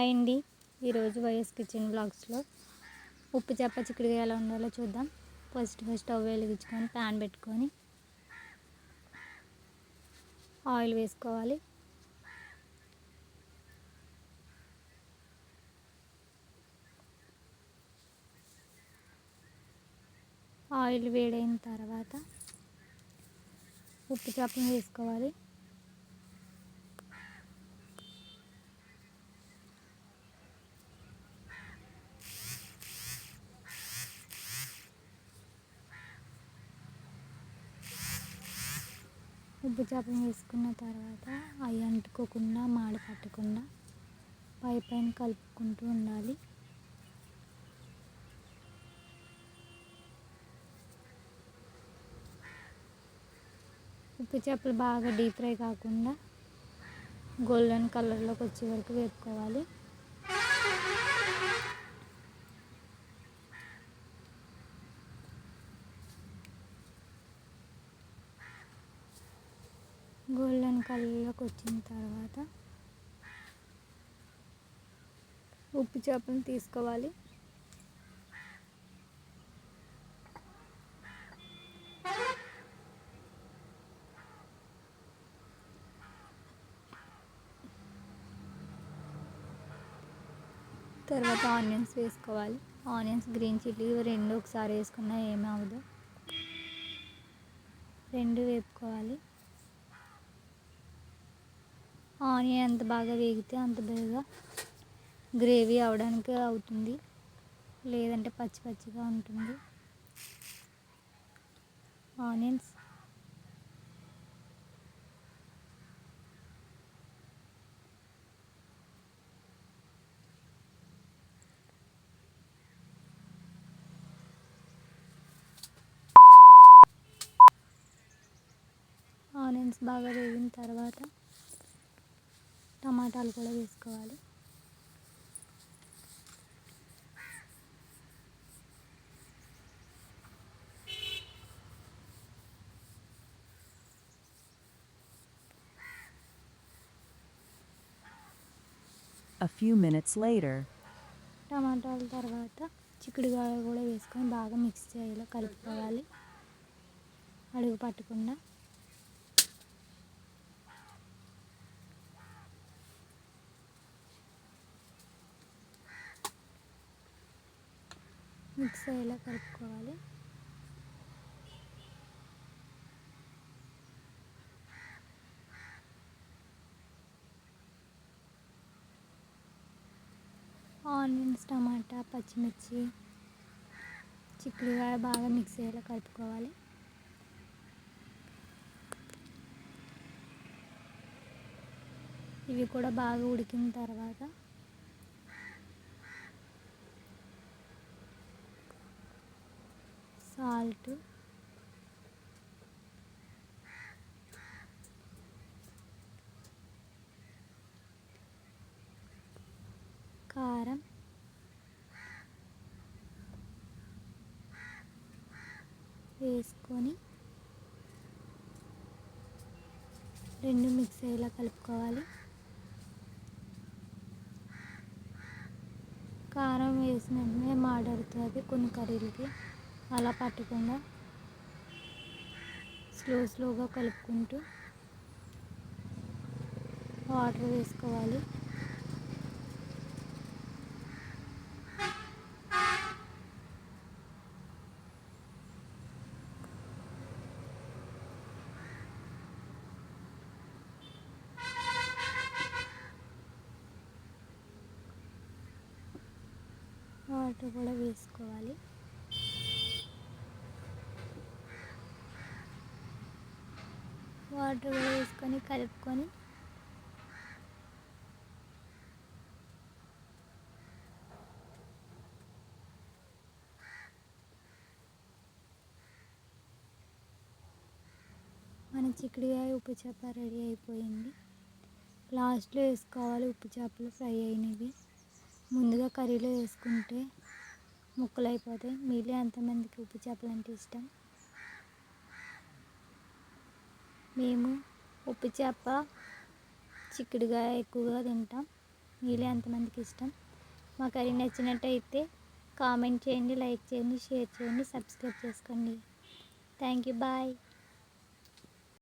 Hi అండి. ఈరోజు YS kitchen బ్లాగ్స్లో ఉప్పు చేప చిక్కుడుకాయ ఎలా ఉండాలో చూద్దాం. ఫస్ట్ స్టవ్ వెలిగించుకొని ప్యాన్ పెట్టుకొని ఆయిల్ వేసుకోవాలి. ఆయిల్ వేడైన తర్వాత ఉప్పు చేపను వేసుకోవాలి. ఉప్పు చేపను వేసుకున్న తర్వాత అవి అంటుకోకుండా మాడ పట్టకుండా పైన కలుపుకుంటూ ఉండాలి. ఉప్పు చేపలు బాగా డీప్ ఫ్రై కాకుండా గోల్డెన్ కలర్లోకి వచ్చే వరకు వేపుకోవాలి. గోల్డెన్ కలర్లోకి వచ్చిన తర్వాత ఉప్పు చేపను తీసుకోవాలి. తర్వాత ఆనియన్స్ వేసుకోవాలి. ఆనియన్స్, గ్రీన్ చిల్లీ రెండు ఒకసారి వేసుకున్నా ఏమీ అవ్వదు. రెండు వేపుకోవాలి. ఆనియన్ ఎంత బాగా వేగితే అంత బాగా గ్రేవీ అవడానికి అవుతుంది, లేదంటే పచ్చి పచ్చిగా ఉంటుంది. ఆనియన్స్ బాగా వేగిన తర్వాత టమాటాలు కూడా వేసుకోవాలి. A few minutes later, టమాటాల తర్వాత చిక్కుడుకాయ కూడా వేసుకొని బాగా మిక్స్ చేయాలి, కలుపుకోవాలి అడుగు పట్టకుండా. మిక్స్ అయ్యేలా కలుపుకోవాలి. ఆనియన్స్, టమాటా, పచ్చిమిర్చి, చిక్కుడుకాయ బాగా మిక్స్ అయ్యేలా కలుపుకోవాలి. ఇవి కూడా బాగా ఉడికిన తర్వాత సాల్ట్, కారం, వేసుకొని రెండు మిక్స్ అయ్యేలా కలుపుకోవాలి. కారం వేసిన వెంటనే మాడుతుంది కొన్ని కర్రీలకి, అలా పట్టకుండా స్లోగా కలుపుకుంటూ వాటర్ వేసుకోవాలి. వాటర్ కూడా వేసుకోవాలి. వాటర్ కూడా వేసుకొని కలుపుకొని మన చిక్కుడుకాయ ఉప్పు చేప రెడీ అయిపోయింది. లాస్ట్లో వేసుకోవాలి ఉప్పు చేపలు ఫ్రై అయినవి. ముందుగా కర్రీలో వేసుకుంటే ముక్కలు అయిపోతాయి. మీలో ఎంతమందికి ఉప్పు చేపలు అంటే ఇష్టం? మేము ఉప్పు చేప, చిక్కుడుకాయ ఎక్కువగా తింటాం. మీలో ఎంతమందికి ఇష్టం? మా కర్రీ నచ్చినట్టయితే కామెంట్ చేయండి, లైక్ చేయండి, షేర్ చేయండి, సబ్స్క్రైబ్ చేసుకోండి. Thank you. బాయ్.